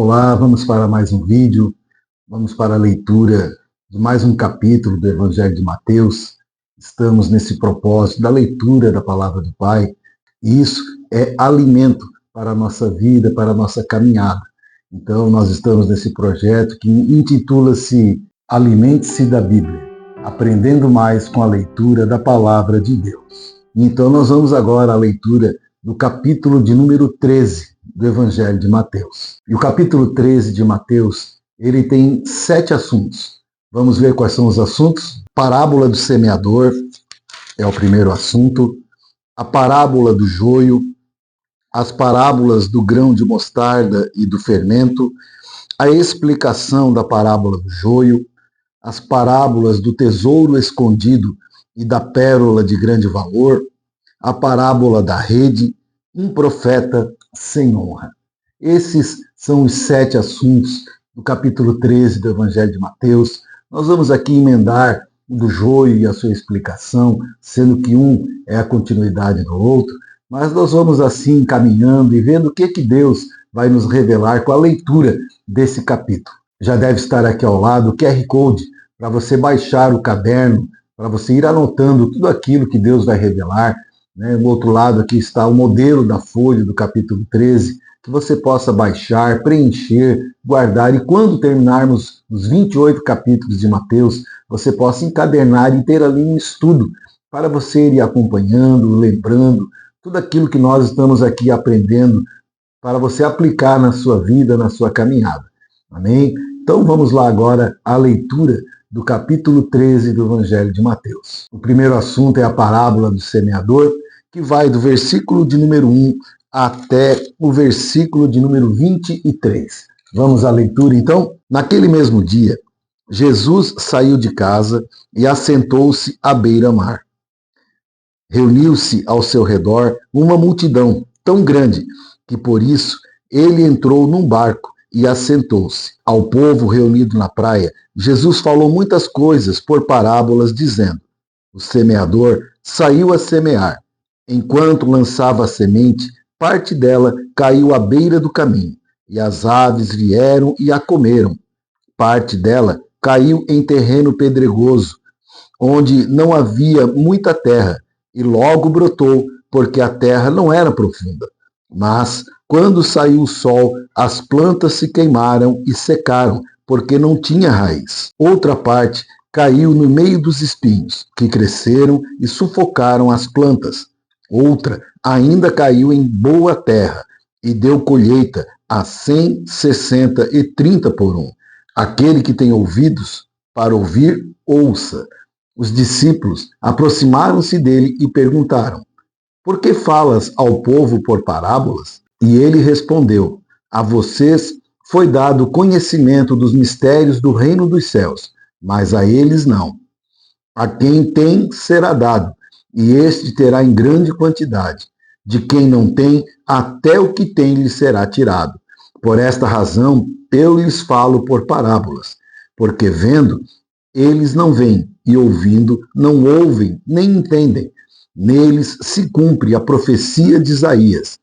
Olá, vamos para mais um vídeo, vamos para a leitura de mais um capítulo do Evangelho de Mateus. Estamos nesse propósito da leitura da Palavra do Pai, e isso é alimento para a nossa vida, para a nossa caminhada. Então, nós estamos nesse projeto que intitula-se Alimente-se da Bíblia, aprendendo mais com a leitura da Palavra de Deus. Então, nós vamos agora à leitura do capítulo de número 13 do Evangelho de Mateus. E o capítulo 13 de Mateus, ele tem 7 assuntos. Vamos ver quais são os assuntos. Parábola do semeador é o primeiro assunto. A parábola do joio, as parábolas do grão de mostarda e do fermento, a explicação da parábola do joio, as parábolas do tesouro escondido e da pérola de grande valor, a parábola da rede, um profeta sem honra. Esses são os 7 assuntos do capítulo 13 do Evangelho de Mateus. Nós vamos aqui emendar o do joio e a sua explicação, sendo que um é a continuidade do outro, mas nós vamos assim caminhando e vendo o que Deus vai nos revelar com a leitura desse capítulo. Já deve estar aqui ao lado o QR Code para você baixar o caderno, para você ir anotando tudo aquilo que Deus vai revelar. Do outro lado aqui está o modelo da folha do capítulo 13, que você possa baixar, preencher, guardar, e quando terminarmos os 28 capítulos de Mateus, você possa encadernar e ter ali um estudo para você ir acompanhando, lembrando, tudo aquilo que nós estamos aqui aprendendo para você aplicar na sua vida, na sua caminhada. Amém? Então vamos lá agora à leitura do capítulo 13 do Evangelho de Mateus. O primeiro assunto é a parábola do semeador, que vai do versículo de número 1 até o versículo de número 23. Vamos à leitura, então? Naquele mesmo dia, Jesus saiu de casa e assentou-se à beira-mar. Reuniu-se ao seu redor uma multidão tão grande que, por isso, ele entrou num barco e assentou-se. Ao povo reunido na praia, Jesus falou muitas coisas por parábolas, dizendo: o semeador saiu a semear. Enquanto lançava a semente, parte dela caiu à beira do caminho, e as aves vieram e a comeram. Parte dela caiu em terreno pedregoso, onde não havia muita terra, e logo brotou, porque a terra não era profunda. Mas, quando saiu o sol, as plantas se queimaram e secaram, porque não tinha raiz. Outra parte caiu no meio dos espinhos, que cresceram e sufocaram as plantas. Outra ainda caiu em boa terra e deu colheita a 100, 60 e 30 por um. Aquele que tem ouvidos para ouvir, ouça. Os discípulos aproximaram-se dele e perguntaram: por que falas ao povo por parábolas? E ele respondeu: a vocês foi dado conhecimento dos mistérios do reino dos céus, mas a eles não. A quem tem será dado, e este terá em grande quantidade. De quem não tem, até o que tem lhe será tirado. Por esta razão, eu lhes falo por parábolas, porque vendo, eles não veem, e ouvindo, não ouvem, nem entendem. Neles se cumpre a profecia de Isaías.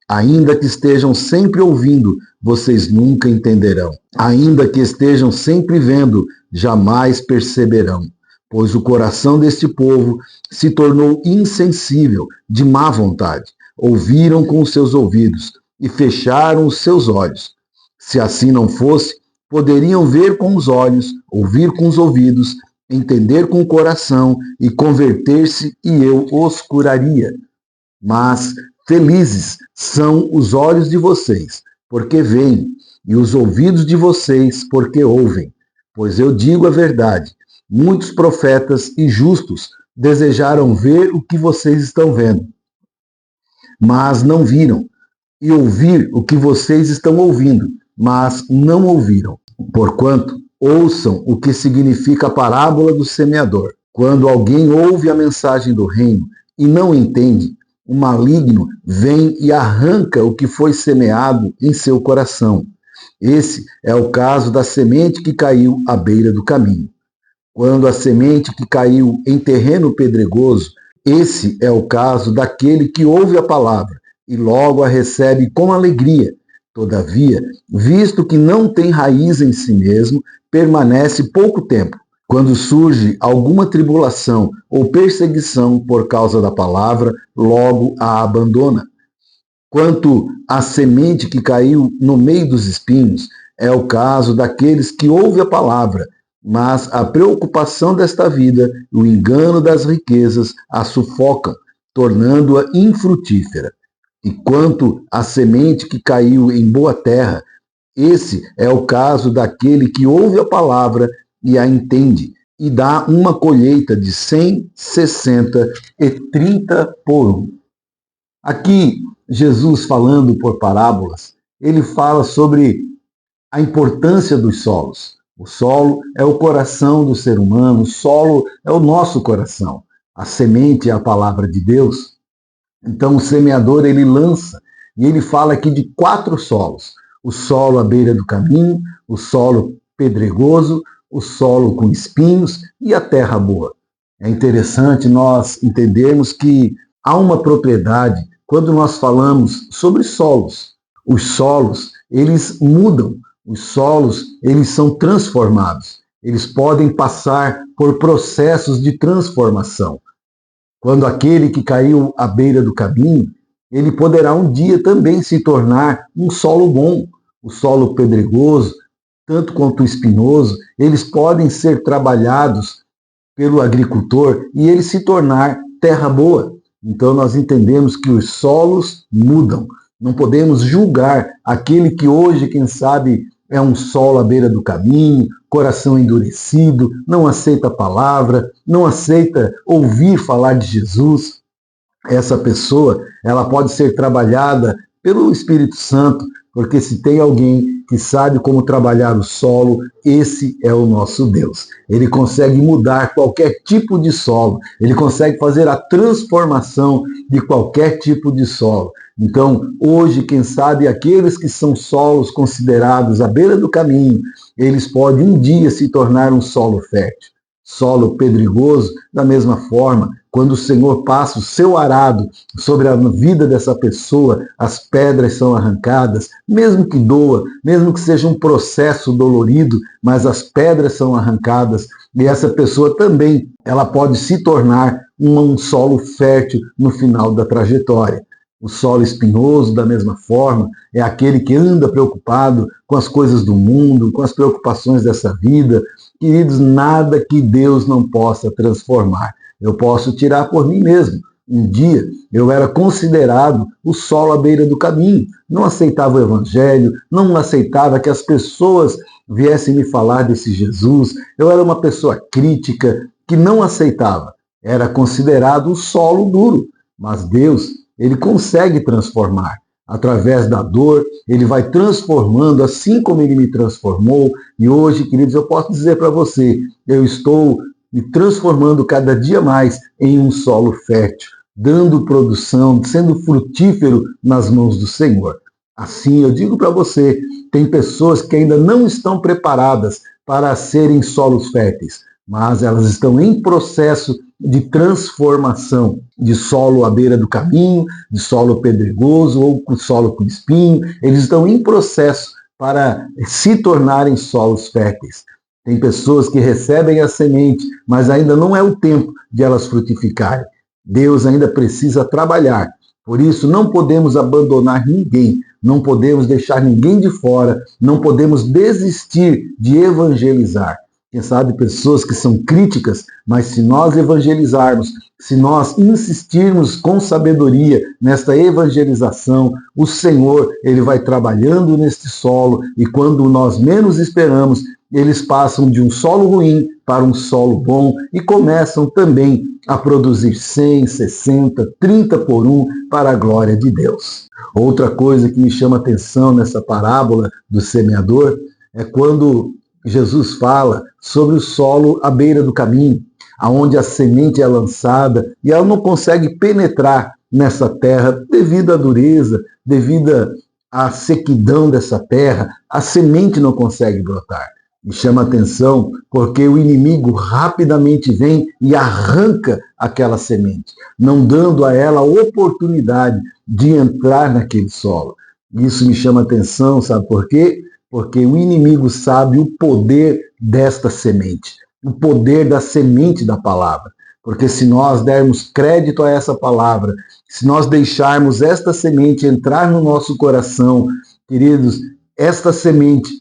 Ainda que estejam sempre ouvindo, vocês nunca entenderão. Ainda que estejam sempre vendo, jamais perceberão. Pois o coração deste povo se tornou insensível, de má vontade. Ouviram com os seus ouvidos e fecharam os seus olhos. Se assim não fosse, poderiam ver com os olhos, ouvir com os ouvidos, entender com o coração e converter-se, e eu os curaria. Mas felizes são os olhos de vocês, porque veem, e os ouvidos de vocês, porque ouvem. Pois eu digo a verdade, muitos profetas e justos desejaram ver o que vocês estão vendo, mas não viram, e ouvir o que vocês estão ouvindo, mas não ouviram. Porquanto, ouçam o que significa a parábola do semeador. Quando alguém ouve a mensagem do reino e não entende, o maligno vem e arranca o que foi semeado em seu coração. Esse é o caso da semente que caiu à beira do caminho. Quando a semente que caiu em terreno pedregoso, esse é o caso daquele que ouve a palavra e logo a recebe com alegria, Todavia, visto que não tem raiz em si mesmo, permanece pouco tempo. Quando surge alguma tribulação ou perseguição por causa da palavra, logo a abandona. Quanto à semente que caiu no meio dos espinhos, é o caso daqueles que ouvem a palavra, mas a preocupação desta vida, o engano das riquezas, a sufocam, tornando-a infrutífera. E quanto à semente que caiu em boa terra, esse é o caso daquele que ouve a palavra e a entende, e dá uma colheita de 100, 60 e 30 por um. Aqui, Jesus falando por parábolas, ele fala sobre a importância dos solos. O solo é o coração do ser humano, o solo é o nosso coração. A semente é a palavra de Deus. Então o semeador ele lança e ele fala aqui de 4 solos. O solo à beira do caminho, o solo pedregoso, o solo com espinhos e a terra boa. É interessante nós entendermos que há uma propriedade quando nós falamos sobre solos. Os solos, eles mudam, os solos, eles são transformados. Eles podem passar por processos de transformação. Quando aquele que caiu à beira do caminho, ele poderá um dia também se tornar um solo bom. O solo pedregoso, tanto quanto o espinhoso, eles podem ser trabalhados pelo agricultor e ele se tornar terra boa. Então nós entendemos que os solos mudam. Não podemos julgar aquele que hoje, quem sabe, é um solo à beira do caminho, coração endurecido, não aceita a palavra, não aceita ouvir falar de Jesus. Essa pessoa, ela pode ser trabalhada pelo Espírito Santo, porque se tem alguém que sabe como trabalhar o solo, esse é o nosso Deus. Ele consegue mudar qualquer tipo de solo, ele consegue fazer a transformação de qualquer tipo de solo. Então, hoje, quem sabe, aqueles que são solos considerados à beira do caminho, eles podem um dia se tornar um solo fértil. Solo pedregoso, da mesma forma, quando o Senhor passa o seu arado sobre a vida dessa pessoa, as pedras são arrancadas, mesmo que doa, mesmo que seja um processo dolorido, mas as pedras são arrancadas e essa pessoa também, ela pode se tornar um solo fértil no final da trajetória. O solo espinhoso, da mesma forma, é aquele que anda preocupado com as coisas do mundo, com as preocupações dessa vida. Queridos, nada que Deus não possa transformar. Eu posso tirar por mim mesmo. Um dia eu era considerado o solo à beira do caminho. Não aceitava o evangelho, não aceitava que as pessoas viessem me falar desse Jesus. Eu era uma pessoa crítica que não aceitava. Era considerado o solo duro. Mas Deus, ele consegue transformar. Através da dor, ele vai transformando, assim como ele me transformou. E hoje, queridos, eu posso dizer para você, eu estou me transformando cada dia mais em um solo fértil, dando produção, sendo frutífero nas mãos do Senhor. Assim, eu digo para você, tem pessoas que ainda não estão preparadas para serem solos férteis, mas elas estão em processo de transformação, de solo à beira do caminho, de solo pedregoso ou solo com espinho. Eles estão em processo para se tornarem solos férteis. Tem pessoas que recebem a semente, mas ainda não é o tempo de elas frutificarem. Deus ainda precisa trabalhar. Por isso, não podemos abandonar ninguém, não podemos deixar ninguém de fora, não podemos desistir de evangelizar. Quem sabe pessoas que são críticas, mas se nós evangelizarmos, se nós insistirmos com sabedoria nesta evangelização, o Senhor, ele vai trabalhando neste solo e quando nós menos esperamos, eles passam de um solo ruim para um solo bom e começam também a produzir 100, 60, 30 por um para a glória de Deus. Outra coisa que me chama a atenção nessa parábola do semeador é quando Jesus fala sobre o solo à beira do caminho, aonde a semente é lançada e ela não consegue penetrar nessa terra devido à dureza, devido à sequidão dessa terra, a semente não consegue brotar. Me chama a atenção porque o inimigo rapidamente vem e arranca aquela semente, não dando a ela a oportunidade de entrar naquele solo. Isso me chama atenção, sabe por quê? Porque o inimigo sabe o poder desta semente, o poder da semente da palavra. Porque se nós dermos crédito a essa palavra, se nós deixarmos esta semente entrar no nosso coração, queridos, esta semente,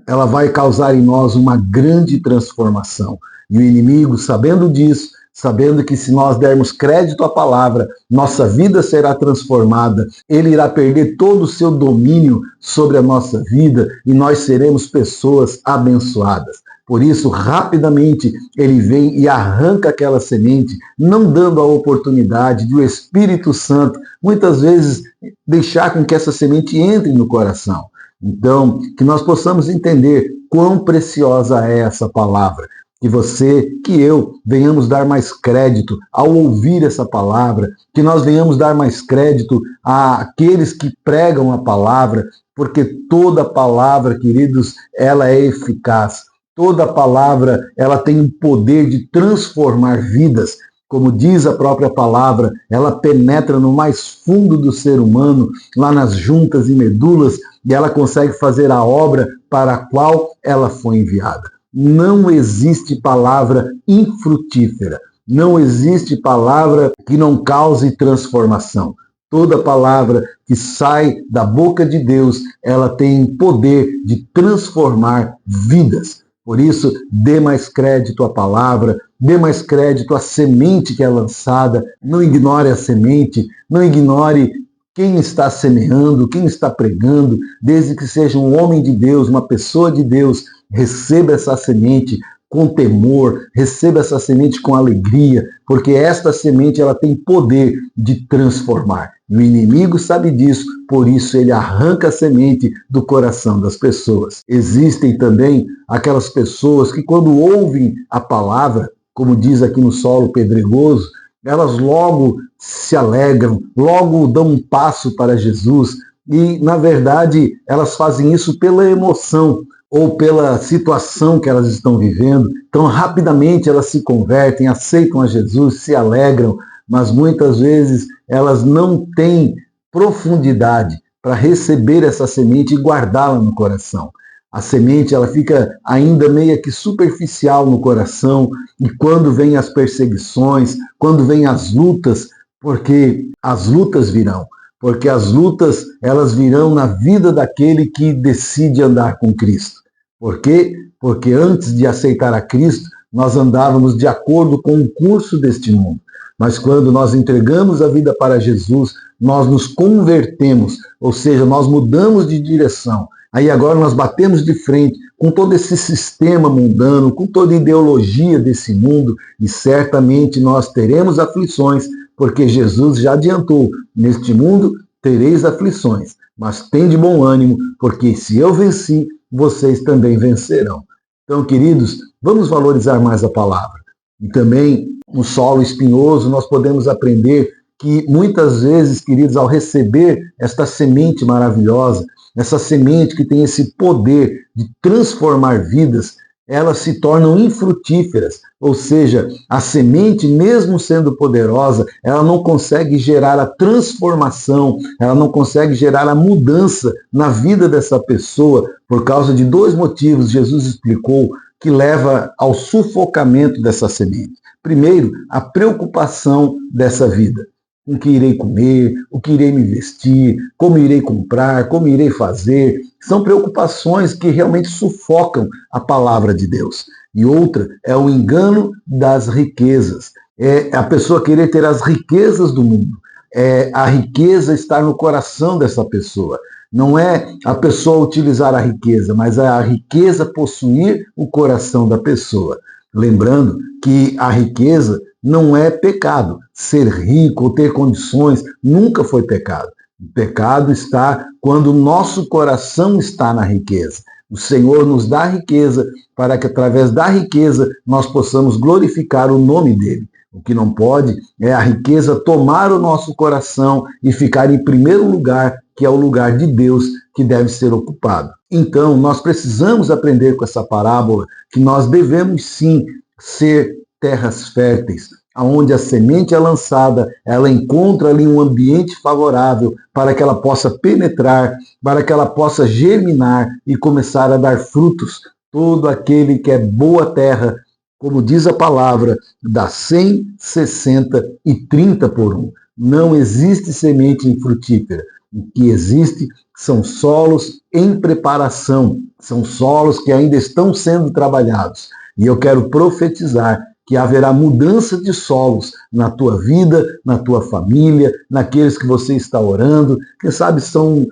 ela vai causar em nós uma grande transformação. E o inimigo, sabendo disso, sabendo que se nós dermos crédito à palavra, nossa vida será transformada, ele irá perder todo o seu domínio sobre a nossa vida e nós seremos pessoas abençoadas. Por isso, rapidamente, ele vem e arranca aquela semente, não dando a oportunidade de o Espírito Santo, muitas vezes, deixar com que essa semente entre no coração. Então, que nós possamos entender quão preciosa é essa palavra. Que você, que eu, venhamos dar mais crédito ao ouvir essa palavra, que nós venhamos dar mais crédito àqueles que pregam a palavra, porque toda palavra, queridos, ela é eficaz. Toda palavra, ela tem o poder de transformar vidas. Como diz a própria palavra, ela penetra no mais fundo do ser humano, lá nas juntas e medulas, e ela consegue fazer a obra para a qual ela foi enviada. Não existe palavra infrutífera, não existe palavra que não cause transformação. Toda palavra que sai da boca de Deus, ela tem poder de transformar vidas. Por isso, dê mais crédito à palavra, dê mais crédito à semente que é lançada, não ignore a semente, não ignore quem está semeando, quem está pregando, desde que seja um homem de Deus, uma pessoa de Deus, receba essa semente com temor, receba essa semente com alegria, porque esta semente ela tem poder de transformar. E o inimigo sabe disso, por isso ele arranca a semente do coração das pessoas. Existem também aquelas pessoas que quando ouvem a palavra, como diz aqui no solo pedregoso, elas logo se alegram, logo dão um passo para Jesus e, na verdade, elas fazem isso pela emoção ou pela situação que elas estão vivendo. Então, rapidamente elas se convertem, aceitam a Jesus, se alegram, mas muitas vezes elas não têm profundidade para receber essa semente e guardá-la no coração. A semente ela fica ainda meio que superficial no coração e quando vem as perseguições, quando vem as lutas, porque as lutas virão, porque as lutas elas virão na vida daquele que decide andar com Cristo. Por quê? Porque antes de aceitar a Cristo, nós andávamos de acordo com o curso deste mundo. Mas quando nós entregamos a vida para Jesus, nós nos convertemos, ou seja, nós mudamos de direção. Aí agora nós batemos de frente com todo esse sistema mundano, com toda a ideologia desse mundo, e certamente nós teremos aflições, porque Jesus já adiantou, neste mundo tereis aflições, mas tende bom ânimo, porque se eu venci, vocês também vencerão. Então, queridos, vamos valorizar mais a palavra. E também, no solo espinhoso, nós podemos aprender que muitas vezes, queridos, ao receber esta semente maravilhosa, essa semente que tem esse poder de transformar vidas, elas se tornam infrutíferas. Ou seja, a semente, mesmo sendo poderosa, ela não consegue gerar a transformação, ela não consegue gerar a mudança na vida dessa pessoa, por causa de dois motivos, Jesus explicou, que leva ao sufocamento dessa semente. Primeiro, a preocupação dessa vida. Com o que irei comer, o que irei me vestir, como irei comprar, como irei fazer. São preocupações que realmente sufocam a palavra de Deus. E outra é o engano das riquezas. É a pessoa querer ter as riquezas do mundo. É a riqueza estar no coração dessa pessoa. Não é a pessoa utilizar a riqueza, mas é a riqueza possuir o coração da pessoa. Lembrando que a riqueza não é pecado. Ser rico ou ter condições nunca foi pecado. O pecado está quando o nosso coração está na riqueza. O Senhor nos dá riqueza para que através da riqueza nós possamos glorificar o nome dele. O que não pode é a riqueza tomar o nosso coração e ficar em primeiro lugar, que é o lugar de Deus que deve ser ocupado. Então, nós precisamos aprender com essa parábola que nós devemos sim ser terras férteis, aonde a semente é lançada, ela encontra ali um ambiente favorável para que ela possa penetrar, para que ela possa germinar e começar a dar frutos. Todo aquele que é boa terra, como diz a palavra, dá 100, 60 e 30 por um. Não existe semente infrutífera. O que existe são solos em preparação, são solos que ainda estão sendo trabalhados. E eu quero profetizar que haverá mudança de solos na tua vida, na tua família, naqueles que você está orando. Quem sabe são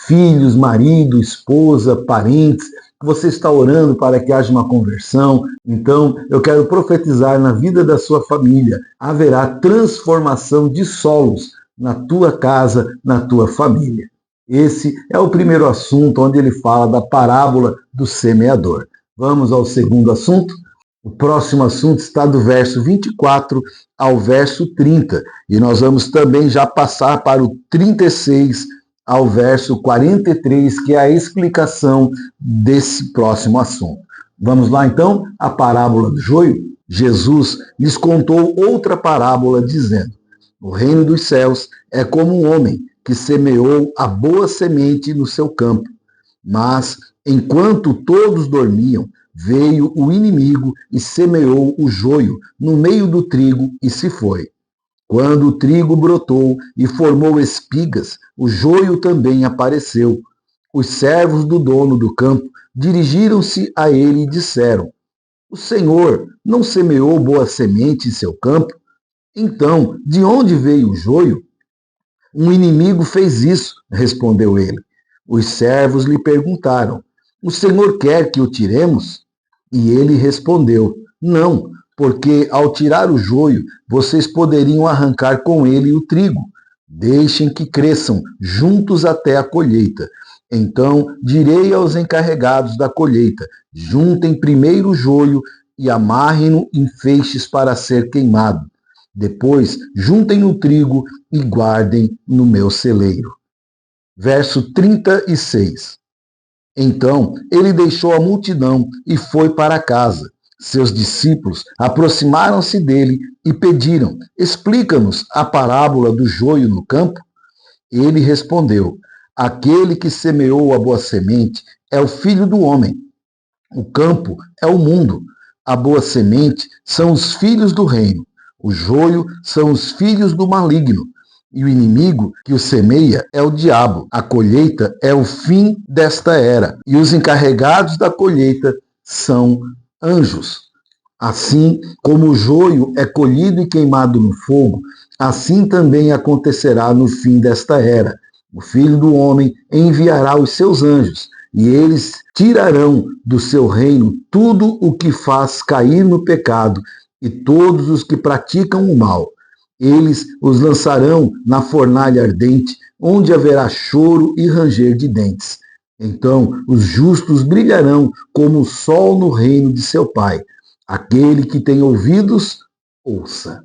filhos, marido, esposa, parentes, que você está orando para que haja uma conversão. Então, eu quero profetizar na vida da sua família. Haverá transformação de solos na tua casa, na tua família. Esse é o primeiro assunto onde ele fala da parábola do semeador. Vamos ao segundo assunto? O próximo assunto está do verso 24 ao verso 30. E nós vamos também já passar para o 36 ao verso 43, que é a explicação desse próximo assunto. Vamos lá então, a parábola do joio. Jesus lhes contou outra parábola dizendo: o reino dos céus é como um homem que semeou a boa semente no seu campo. Mas, enquanto todos dormiam, veio o inimigo e semeou o joio no meio do trigo e se foi. Quando o trigo brotou e formou espigas, o joio também apareceu. Os servos do dono do campo dirigiram-se a ele e disseram: o Senhor não semeou boa semente em seu campo? Então, de onde veio o joio? Um inimigo fez isso, respondeu ele. Os servos lhe perguntaram: o Senhor quer que o tiremos? E ele respondeu: não, porque ao tirar o joio, vocês poderiam arrancar com ele o trigo. Deixem que cresçam juntos até a colheita. Então direi aos encarregados da colheita: juntem primeiro o joio e amarrem-no em feixes para ser queimado. Depois juntem o trigo e guardem no meu celeiro. Verso 36. Então ele deixou a multidão e foi para casa. Seus discípulos aproximaram-se dele e pediram: explica-nos a parábola do joio no campo. Ele respondeu: aquele que semeou a boa semente é o Filho do Homem. O campo é o mundo. A boa semente são os filhos do reino. O joio são os filhos do maligno. E o inimigo que o semeia é o diabo. A colheita é o fim desta era. E os encarregados da colheita são anjos. Assim como o joio é colhido e queimado no fogo, assim também acontecerá no fim desta era. O Filho do Homem enviará os seus anjos, e eles tirarão do seu reino tudo o que faz cair no pecado e todos os que praticam o mal. Eles os lançarão na fornalha ardente, onde haverá choro e ranger de dentes. Então os justos brilharão como o sol no reino de seu Pai. Aquele que tem ouvidos, ouça.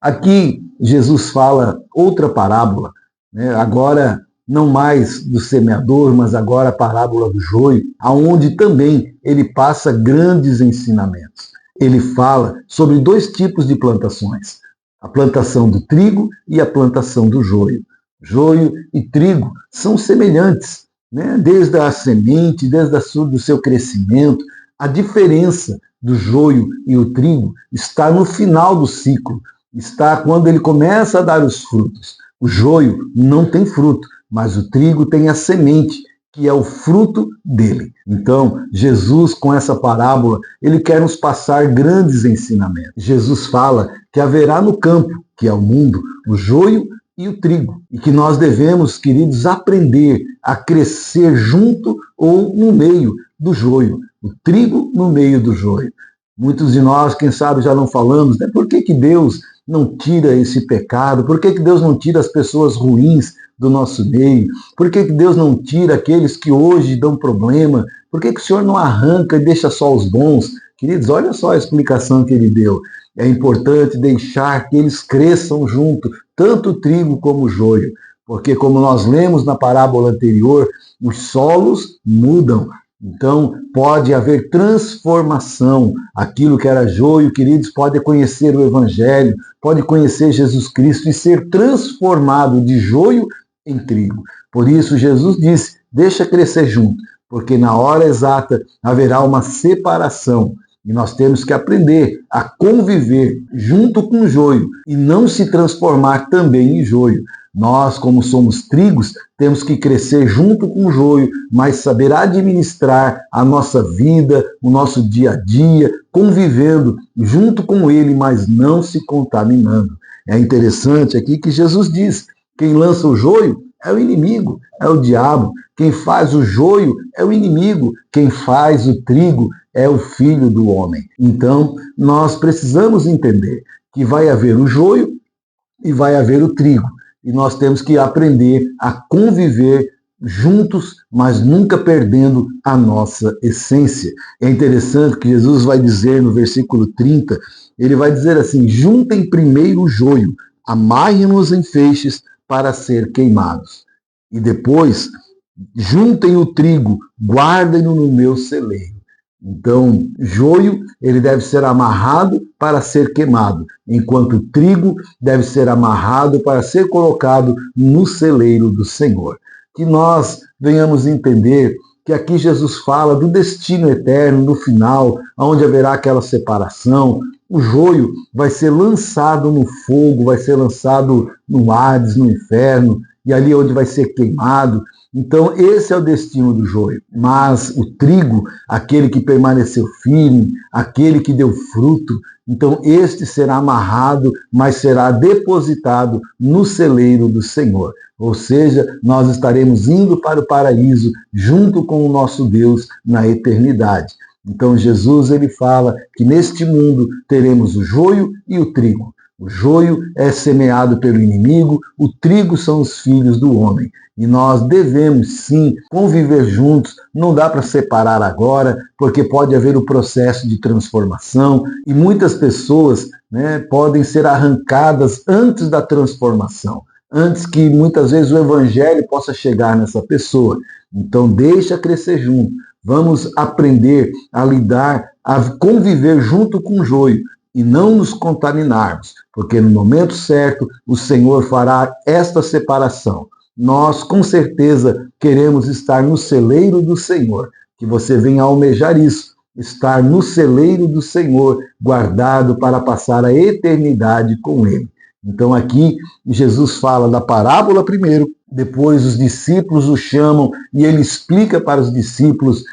Aqui Jesus fala outra parábola, né? Agora não mais do semeador, mas agora a parábola do joio, aonde também ele passa grandes ensinamentos. Ele fala sobre dois tipos de plantações: a plantação do trigo e a plantação do joio. Joio e trigo são semelhantes, né? Desde a semente, desde o seu crescimento. A diferença do joio e o trigo está no final do ciclo, está quando ele começa a dar os frutos. O joio não tem fruto, mas o trigo tem a semente, que é o fruto dele. Então, Jesus, com essa parábola, ele quer nos passar grandes ensinamentos. Jesus fala que haverá no campo, que é o mundo, o joio e o trigo. E que nós devemos, queridos, aprender a crescer junto ou no meio do joio. O trigo no meio do joio. Muitos de nós, quem sabe, já não falamos, né? Por que Deus não tira esse pecado? Por que Deus não tira as pessoas ruins do nosso meio? Por que Deus não tira aqueles que hoje dão problema? Por que o Senhor não arranca e deixa só os bons? Queridos, olha só a explicação que ele deu. É importante deixar que eles cresçam junto, tanto o trigo como o joio. Porque, como nós lemos na parábola anterior, os solos mudam. Então, pode haver transformação. Aquilo que era joio, queridos, pode conhecer o Evangelho, pode conhecer Jesus Cristo e ser transformado de joio em trigo. Por isso, Jesus disse, deixa crescer junto, porque na hora exata haverá uma separação. E nós temos que aprender a conviver junto com o joio e não se transformar também em joio. Nós, como somos trigos, temos que crescer junto com o joio, mas saber administrar a nossa vida, o nosso dia a dia, convivendo junto com ele, mas não se contaminando. É interessante aqui que Jesus diz, quem lança o joio é o inimigo, é o diabo. Quem faz o joio é o inimigo. Quem faz o trigo é o filho do homem. Então, nós precisamos entender que vai haver o joio e vai haver o trigo. E nós temos que aprender a conviver juntos, mas nunca perdendo a nossa essência. É interessante que Jesus vai dizer no versículo 30, ele vai dizer assim, juntem primeiro o joio, amarrem-nos em feixes para ser queimados. E depois, juntem o trigo, guardem-no no meu celeiro. Então, joio, ele deve ser amarrado para ser queimado, enquanto o trigo deve ser amarrado para ser colocado no celeiro do Senhor. Que nós venhamos entender que aqui Jesus fala do destino eterno, no final, onde haverá aquela separação. O joio vai ser lançado no fogo, vai ser lançado no Hades, no inferno, e ali onde vai ser queimado. Então, esse é o destino do joio. Mas o trigo, aquele que permaneceu firme, aquele que deu fruto, então este será amarrado, mas será depositado no celeiro do Senhor. Ou seja, nós estaremos indo para o paraíso junto com o nosso Deus na eternidade. Então, Jesus ele fala que neste mundo teremos o joio e o trigo. O joio é semeado pelo inimigo, o trigo são os filhos do homem. E nós devemos, sim, conviver juntos. Não dá para separar agora, porque pode haver o processo de transformação e muitas pessoas, podem ser arrancadas antes da transformação, antes que muitas vezes o evangelho possa chegar nessa pessoa. Então, deixa crescer junto. Vamos aprender a lidar, a conviver junto com o joio, e não nos contaminarmos, porque no momento certo o Senhor fará esta separação. Nós, com certeza, queremos estar no celeiro do Senhor, que você venha almejar isso, estar no celeiro do Senhor, guardado para passar a eternidade com Ele. Então aqui Jesus fala da parábola primeiro, depois os discípulos o chamam e ele explica para os discípulos,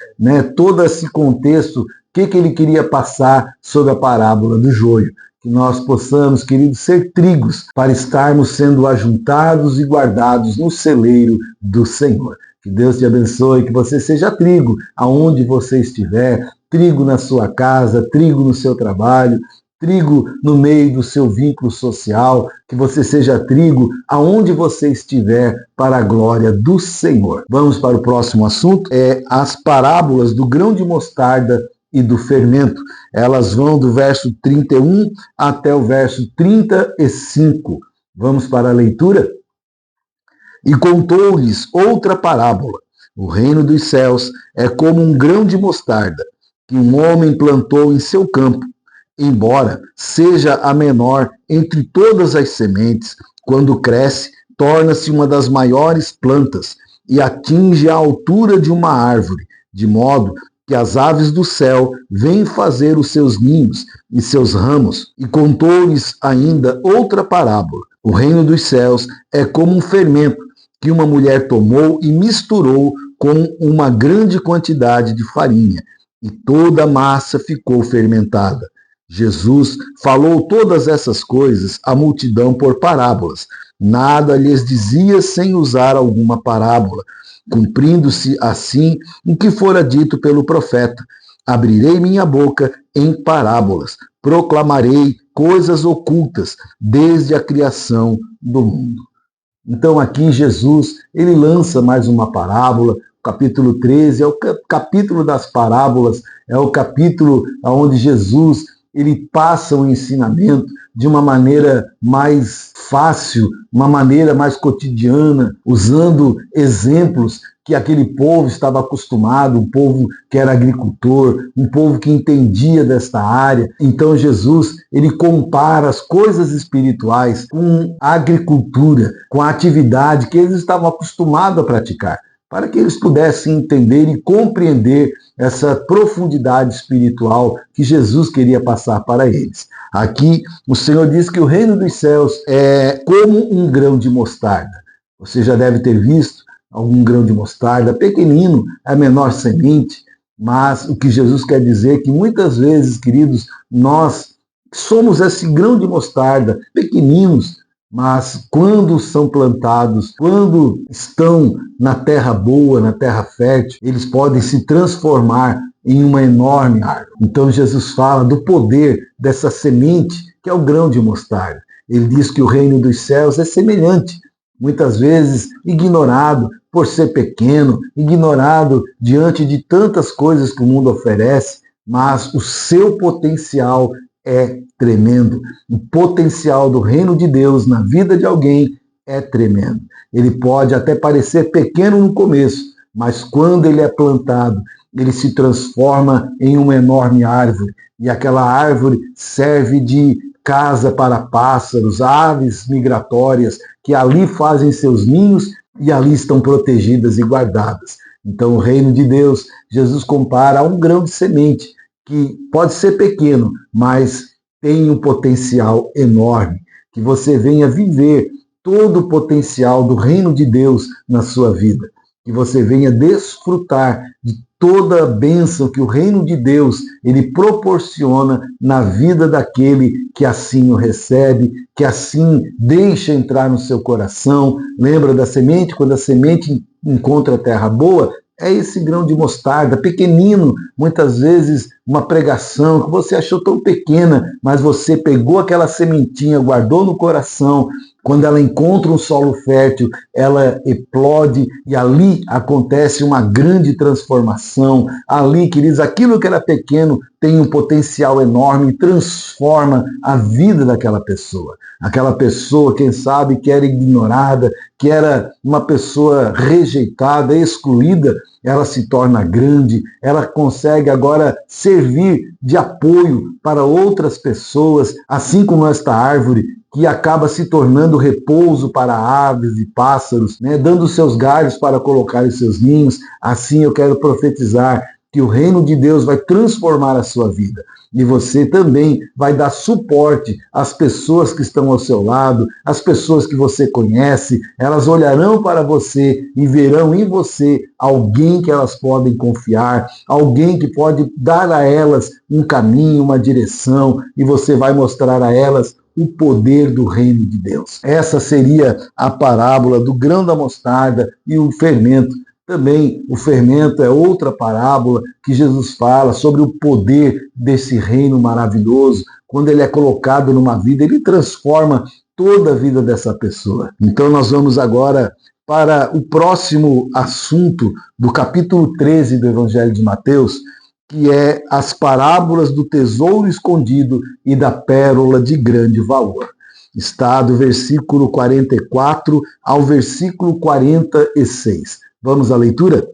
todo esse contexto, o que ele queria passar sobre a parábola do joio. Que nós possamos, queridos, ser trigos para estarmos sendo ajuntados e guardados no celeiro do Senhor. Que Deus te abençoe, que você seja trigo aonde você estiver, trigo na sua casa, trigo no seu trabalho, trigo no meio do seu vínculo social, que você seja trigo aonde você estiver para a glória do Senhor. Vamos para o próximo assunto, as parábolas do grão de mostarda e do fermento. Elas vão do verso 31 até o verso 35. Vamos para a leitura? E contou-lhes outra parábola. O reino dos céus é como um grão de mostarda, que um homem plantou em seu campo. Embora seja a menor entre todas as sementes, quando cresce, torna-se uma das maiores plantas e atinge a altura de uma árvore, de modo que as aves do céu vêm fazer os seus ninhos e seus ramos. E contou-lhes ainda outra parábola. O reino dos céus é como um fermento que uma mulher tomou e misturou com uma grande quantidade de farinha, e toda a massa ficou fermentada. Jesus falou todas essas coisas à multidão por parábolas. Nada lhes dizia sem usar alguma parábola, cumprindo-se assim o que fora dito pelo profeta: abrirei minha boca em parábolas, proclamarei coisas ocultas desde a criação do mundo. Então aqui Jesus, ele lança mais uma parábola. O capítulo 13 é o capítulo das parábolas, é o capítulo onde Jesus ele passa o ensinamento de uma maneira mais fácil, uma maneira mais cotidiana, usando exemplos que aquele povo estava acostumado, um povo que era agricultor, um povo que entendia desta área. Então Jesus, ele compara as coisas espirituais com a agricultura, com a atividade que eles estavam acostumados a praticar, para que eles pudessem entender e compreender essa profundidade espiritual que Jesus queria passar para eles. Aqui, o Senhor diz que o reino dos céus é como um grão de mostarda. Você já deve ter visto algum grão de mostarda, pequenino, é a menor semente, mas o que Jesus quer dizer é que muitas vezes, queridos, nós somos esse grão de mostarda, pequeninos, mas quando são plantados, quando estão na terra boa, na terra fértil, eles podem se transformar em uma enorme árvore. Então Jesus fala do poder dessa semente, que é o grão de mostarda. Ele diz que o reino dos céus é semelhante, muitas vezes ignorado por ser pequeno, ignorado diante de tantas coisas que o mundo oferece, mas o seu potencial é tremendo. O potencial do reino de Deus na vida de alguém é tremendo. Ele pode até parecer pequeno no começo, mas quando ele é plantado, ele se transforma em uma enorme árvore. E aquela árvore serve de casa para pássaros, aves migratórias, que ali fazem seus ninhos e ali estão protegidas e guardadas. Então o reino de Deus, Jesus compara a um grão de semente, que pode ser pequeno, mas tem um potencial enorme. Que você venha viver todo o potencial do reino de Deus na sua vida. Que você venha desfrutar de toda a bênção que o reino de Deus ele proporciona na vida daquele que assim o recebe, que assim deixa entrar no seu coração. Lembra da semente? Quando a semente encontra a terra boa, é esse grão de mostarda, pequenino, muitas vezes uma pregação que você achou tão pequena, mas você pegou aquela sementinha, guardou no coração. Quando ela encontra um solo fértil, ela eclode e ali acontece uma grande transformação. Ali, queridos, aquilo que era pequeno tem um potencial enorme e transforma a vida daquela pessoa. Aquela pessoa, quem sabe, que era ignorada, que era uma pessoa rejeitada, excluída, ela se torna grande, ela consegue agora servir de apoio para outras pessoas, assim como esta árvore, que acaba se tornando repouso para aves e pássaros, né, dando seus galhos para colocar os seus ninhos. Assim eu quero profetizar que o reino de Deus vai transformar a sua vida. E você também vai dar suporte às pessoas que estão ao seu lado, às pessoas que você conhece. Elas olharão para você e verão em você alguém que elas podem confiar, alguém que pode dar a elas um caminho, uma direção, e você vai mostrar a elas o poder do reino de Deus. Essa seria a parábola do grão da mostarda e o fermento. Também o fermento é outra parábola que Jesus fala sobre o poder desse reino maravilhoso. Quando ele é colocado numa vida, ele transforma toda a vida dessa pessoa. Então nós vamos agora para o próximo assunto do capítulo 13 do Evangelho de Mateus, que é as parábolas do tesouro escondido e da pérola de grande valor. Está do versículo 44 ao versículo 46. Vamos à leitura?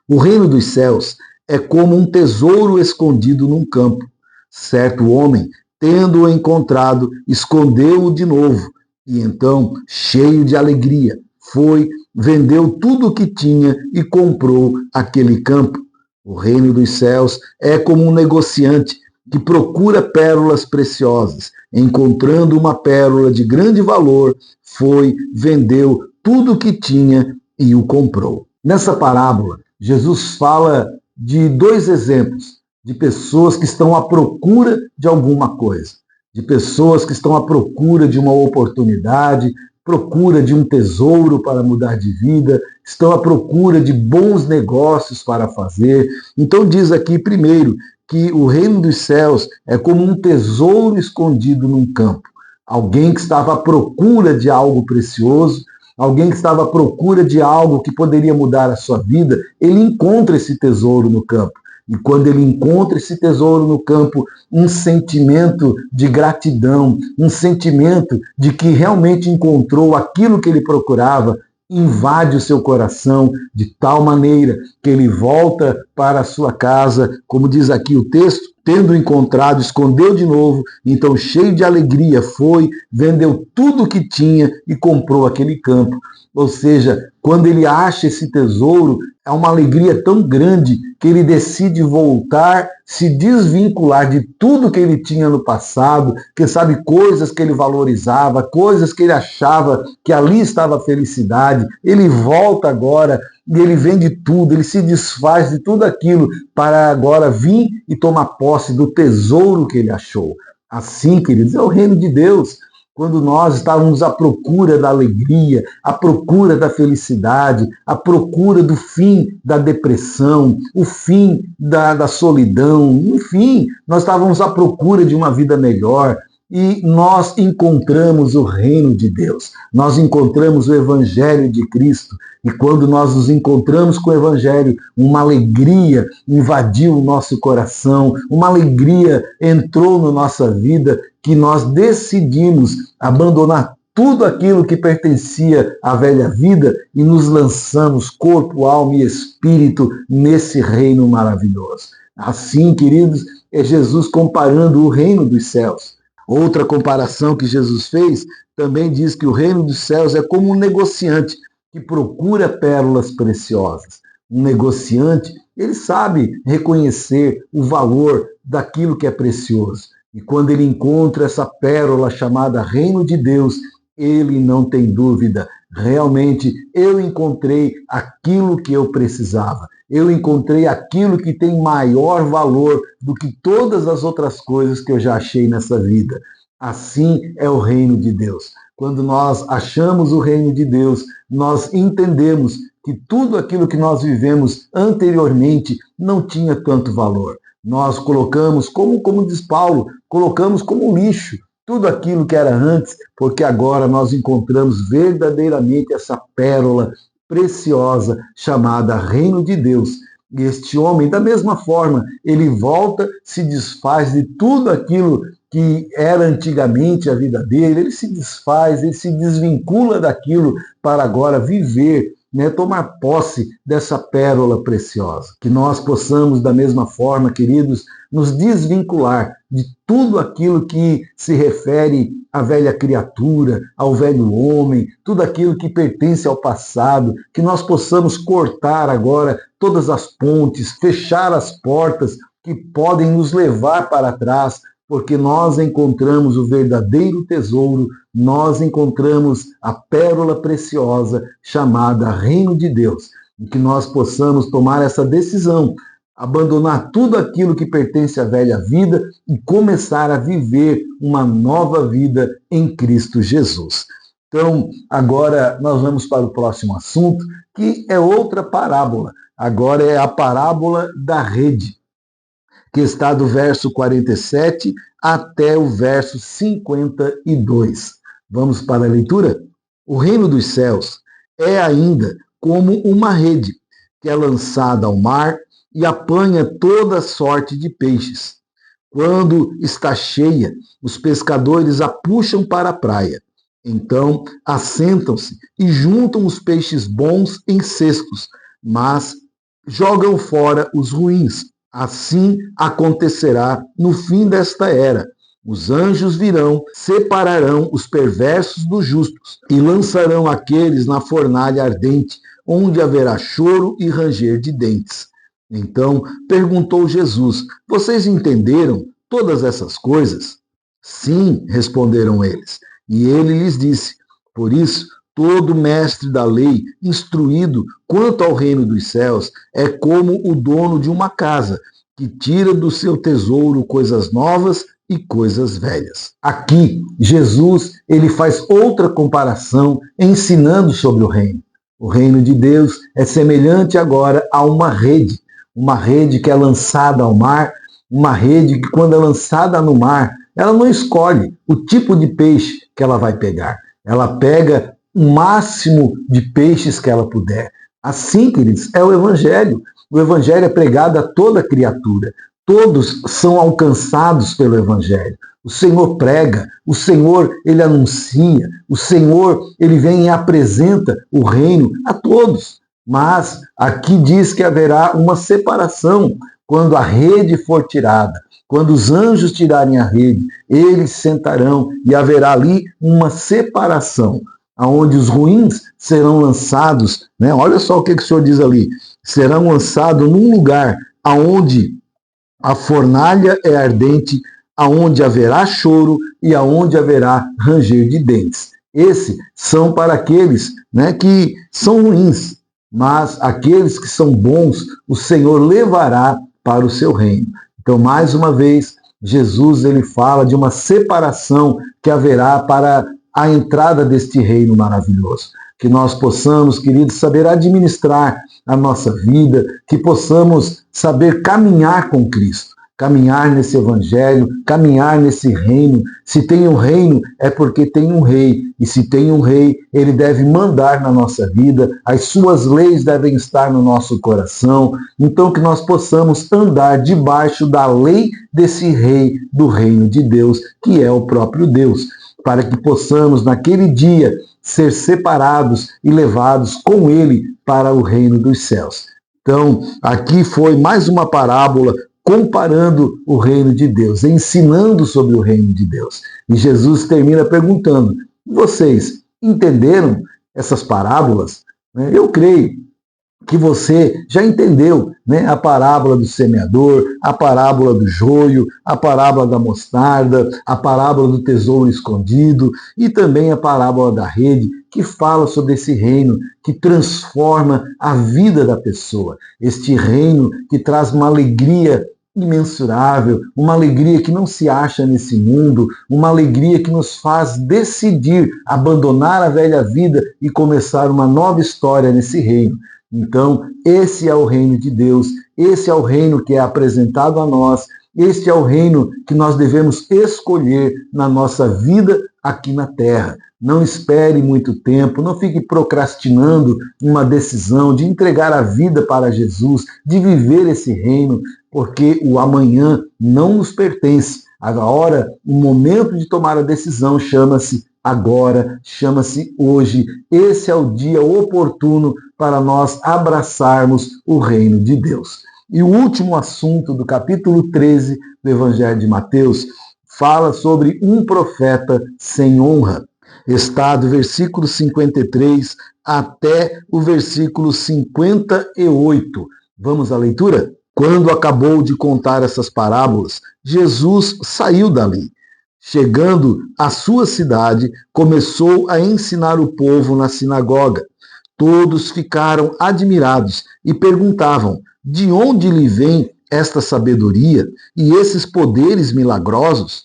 O reino dos céus é como um tesouro escondido num campo. Certo homem, tendo-o encontrado, escondeu-o de novo, e então, cheio de alegria, foi, vendeu tudo o que tinha e comprou aquele campo. O reino dos céus é como um negociante que procura pérolas preciosas. Encontrando uma pérola de grande valor, foi, vendeu tudo o que tinha e o comprou. Nessa parábola, Jesus fala de dois exemplos de pessoas que estão à procura de alguma coisa, de pessoas que estão à procura de uma oportunidade, procura de um tesouro para mudar de vida, estão à procura de bons negócios para fazer. Então diz aqui primeiro que o reino dos céus é como um tesouro escondido num campo. Alguém que estava à procura de algo precioso, alguém que estava à procura de algo que poderia mudar a sua vida, ele encontra esse tesouro no campo. E quando ele encontra esse tesouro no campo, um sentimento de gratidão, um sentimento de que realmente encontrou aquilo que ele procurava, invade o seu coração de tal maneira que ele volta para a sua casa, como diz aqui o texto, tendo encontrado, escondeu de novo, então cheio de alegria foi, vendeu tudo o que tinha e comprou aquele campo. Ou seja, quando ele acha esse tesouro, é uma alegria tão grande que ele decide voltar, se desvincular de tudo que ele tinha no passado, que sabe, coisas que ele valorizava, coisas que ele achava que ali estava a felicidade. Ele volta agora e ele vende tudo, ele se desfaz de tudo aquilo para agora vir e tomar posse do tesouro que ele achou. Assim, queridos, é o reino de Deus. Quando nós estávamos à procura da alegria, à procura da felicidade, à procura do fim da depressão, o fim da solidão, enfim, nós estávamos à procura de uma vida melhor. E nós encontramos o reino de Deus, nós encontramos o Evangelho de Cristo. E quando nós nos encontramos com o Evangelho, uma alegria invadiu o nosso coração, uma alegria entrou na nossa vida, que nós decidimos abandonar tudo aquilo que pertencia à velha vida e nos lançamos, corpo, alma e espírito, nesse reino maravilhoso. Assim, queridos, é Jesus comparando o reino dos céus. Outra comparação que Jesus fez também diz que o reino dos céus é como um negociante que procura pérolas preciosas. Um negociante, ele sabe reconhecer o valor daquilo que é precioso. E quando ele encontra essa pérola chamada Reino de Deus, ele não tem dúvida. Realmente, eu encontrei aquilo que eu precisava. Eu encontrei aquilo que tem maior valor do que todas as outras coisas que eu já achei nessa vida. Assim é o reino de Deus. Quando nós achamos o reino de Deus, nós entendemos que tudo aquilo que nós vivemos anteriormente não tinha tanto valor. Nós colocamos, como diz Paulo, colocamos como lixo tudo aquilo que era antes, porque agora nós encontramos verdadeiramente essa pérola preciosa chamada Reino de Deus. E este homem, da mesma forma, ele volta, se desfaz de tudo aquilo que era antigamente a vida dele, ele se desfaz, ele se desvincula daquilo para agora viver, tomar posse dessa pérola preciosa. Que nós possamos, da mesma forma, queridos, nos desvincular de tudo aquilo que se refere à velha criatura, ao velho homem, tudo aquilo que pertence ao passado, que nós possamos cortar agora todas as pontes, fechar as portas que podem nos levar para trás, porque nós encontramos o verdadeiro tesouro, nós encontramos a pérola preciosa chamada Reino de Deus. E que nós possamos tomar essa decisão, abandonar tudo aquilo que pertence à velha vida e começar a viver uma nova vida em Cristo Jesus. Então, agora nós vamos para o próximo assunto, que é outra parábola. Agora é a parábola da rede, que está do verso 47 até o verso 52. Vamos para a leitura? O reino dos céus é ainda como uma rede que é lançada ao mar e apanha toda sorte de peixes. Quando está cheia, os pescadores a puxam para a praia. Então, assentam-se e juntam os peixes bons em cestos, mas jogam fora os ruins. Assim acontecerá no fim desta era. Os anjos virão, separarão os perversos dos justos e lançarão aqueles na fornalha ardente, onde haverá choro e ranger de dentes. Então perguntou Jesus: vocês entenderam todas essas coisas? Sim, responderam eles. E ele lhes disse: por isso, todo mestre da lei, instruído quanto ao reino dos céus, é como o dono de uma casa, que tira do seu tesouro coisas novas e coisas velhas. Aqui, Jesus, ele faz outra comparação, ensinando sobre o reino. O reino de Deus é semelhante agora a uma rede que é lançada ao mar, uma rede que, quando é lançada no mar, ela não escolhe o tipo de peixe que ela vai pegar. Ela pega o máximo de peixes que ela puder. Assim, queridos, é o Evangelho. O Evangelho é pregado a toda criatura. Todos são alcançados pelo Evangelho. O Senhor prega, o Senhor, ele anuncia, o Senhor, ele vem e apresenta o reino a todos. Mas aqui diz que haverá uma separação quando a rede for tirada. Quando os anjos tirarem a rede, eles sentarão e haverá ali uma separação, onde os ruins serão lançados, né? Olha só o que o Senhor diz ali, serão lançados num lugar onde a fornalha é ardente, aonde haverá choro e aonde haverá ranger de dentes. Esses são para aqueles, né, que são ruins, mas aqueles que são bons, o Senhor levará para o seu reino. Então, mais uma vez, Jesus ele fala de uma separação que haverá para a entrada deste reino maravilhoso. Que nós possamos, queridos, saber administrar a nossa vida, que possamos saber caminhar com Cristo, caminhar nesse evangelho, caminhar nesse reino. Se tem um reino, é porque tem um rei. E se tem um rei, ele deve mandar na nossa vida, as suas leis devem estar no nosso coração. Então que nós possamos andar debaixo da lei desse rei do reino de Deus, que é o próprio Deus, para que possamos, naquele dia, ser separados e levados com ele para o reino dos céus. Então, aqui foi mais uma parábola comparando o reino de Deus, ensinando sobre o reino de Deus. E Jesus termina perguntando: vocês entenderam essas parábolas? Eu creio que você já entendeu, né, a parábola do semeador, a parábola do joio, a parábola da mostarda, a parábola do tesouro escondido e também a parábola da rede, que fala sobre esse reino que transforma a vida da pessoa. Este reino que traz uma alegria imensurável, uma alegria que não se acha nesse mundo, uma alegria que nos faz decidir abandonar a velha vida e começar uma nova história nesse reino. Então, esse é o reino de Deus, esse é o reino que é apresentado a nós, este é o reino que nós devemos escolher na nossa vida aqui na terra. Não espere muito tempo, não fique procrastinando uma decisão de entregar a vida para Jesus, de viver esse reino, porque o amanhã não nos pertence. A hora, o momento de tomar a decisão chama-se agora, chama-se hoje. Esse é o dia oportuno para nós abraçarmos o reino de Deus. E o último assunto do capítulo 13 do Evangelho de Mateus fala sobre um profeta sem honra. Está do versículo 53 até o versículo 58. Vamos à leitura? Quando acabou de contar essas parábolas, Jesus saiu dali. Chegando à sua cidade, começou a ensinar o povo na sinagoga. Todos ficaram admirados e perguntavam: de onde lhe vem esta sabedoria e esses poderes milagrosos?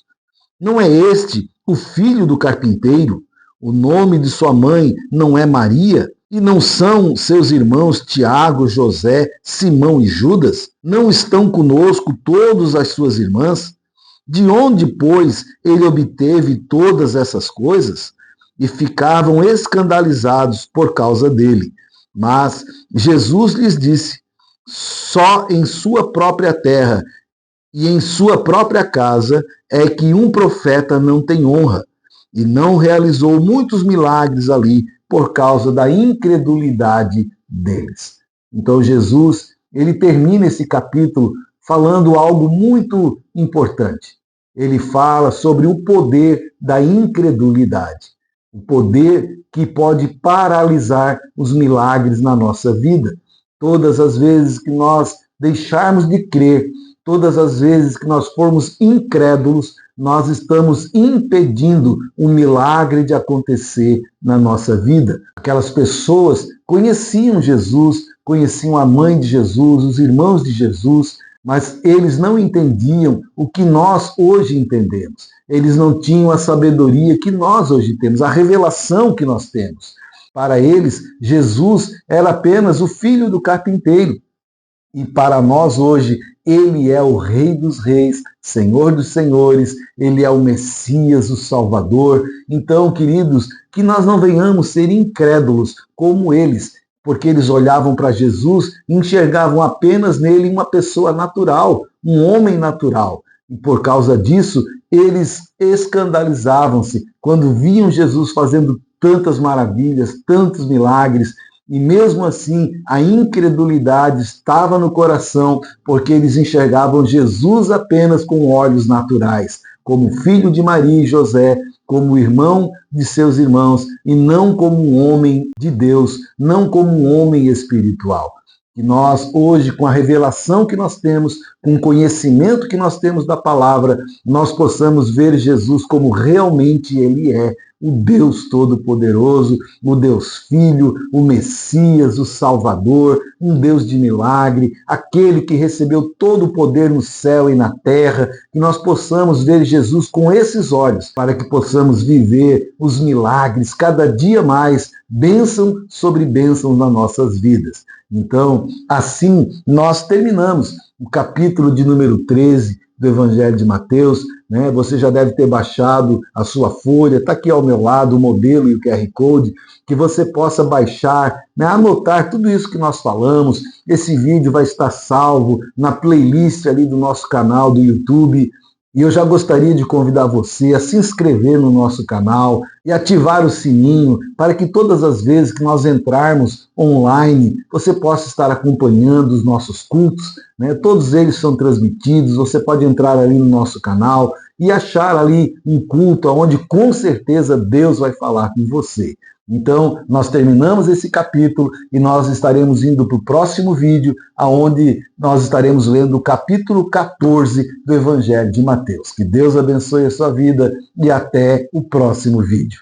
Não é este o filho do carpinteiro? O nome de sua mãe não é Maria? E não são seus irmãos Tiago, José, Simão e Judas? Não estão conosco todas as suas irmãs? De onde, pois, ele obteve todas essas coisas? E ficavam escandalizados por causa dele. Mas Jesus lhes disse: só em sua própria terra e em sua própria casa é que um profeta não tem honra. E não realizou muitos milagres ali por causa da incredulidade deles. Então Jesus, ele termina esse capítulo falando algo muito importante. Ele fala sobre o poder da incredulidade, o poder que pode paralisar os milagres na nossa vida. Todas as vezes que nós deixarmos de crer, todas as vezes que nós formos incrédulos, nós estamos impedindo um milagre de acontecer na nossa vida. Aquelas pessoas conheciam Jesus, conheciam a mãe de Jesus, os irmãos de Jesus, mas eles não entendiam o que nós hoje entendemos. Eles não tinham a sabedoria que nós hoje temos, a revelação que nós temos. Para eles, Jesus era apenas o filho do carpinteiro. E para nós hoje, ele é o Rei dos Reis, Senhor dos Senhores, ele é o Messias, o Salvador. Então, queridos, que nós não venhamos ser incrédulos como eles. porque eles olhavam para Jesus e enxergavam apenas nele uma pessoa natural, um homem natural. E por causa disso, eles escandalizavam-se quando viam Jesus fazendo tantas maravilhas, tantos milagres, e mesmo assim a incredulidade estava no coração, porque eles enxergavam Jesus apenas com olhos naturais, como filho de Maria e José, como irmão de seus irmãos, e não como um homem de Deus, não como um homem espiritual. Que nós, hoje, com a revelação que nós temos, com o conhecimento que nós temos da palavra, nós possamos ver Jesus como realmente Ele é, o Deus Todo-Poderoso, o Deus Filho, o Messias, o Salvador, um Deus de milagre, aquele que recebeu todo o poder no céu e na terra, que nós possamos ver Jesus com esses olhos, para que possamos viver os milagres cada dia mais, bênção sobre bênção nas nossas vidas. Então, assim, nós terminamos o capítulo de número 13 do Evangelho de Mateus, né? Você já deve ter baixado a sua folha, está aqui ao meu lado o modelo e o QR Code, que você possa baixar, né? Anotar tudo isso que nós falamos. Esse vídeo vai estar salvo na playlist ali do nosso canal do YouTube. E eu já gostaria de convidar você a se inscrever no nosso canal e ativar o sininho para que todas as vezes que nós entrarmos online, você possa estar acompanhando os nossos cultos, né? Todos eles são transmitidos, você pode entrar ali no nosso canal e achar ali um culto onde com certeza Deus vai falar com você. Então, nós terminamos esse capítulo e nós estaremos indo para o próximo vídeo, onde nós estaremos lendo o capítulo 14 do Evangelho de Mateus. Que Deus abençoe a sua vida e até o próximo vídeo.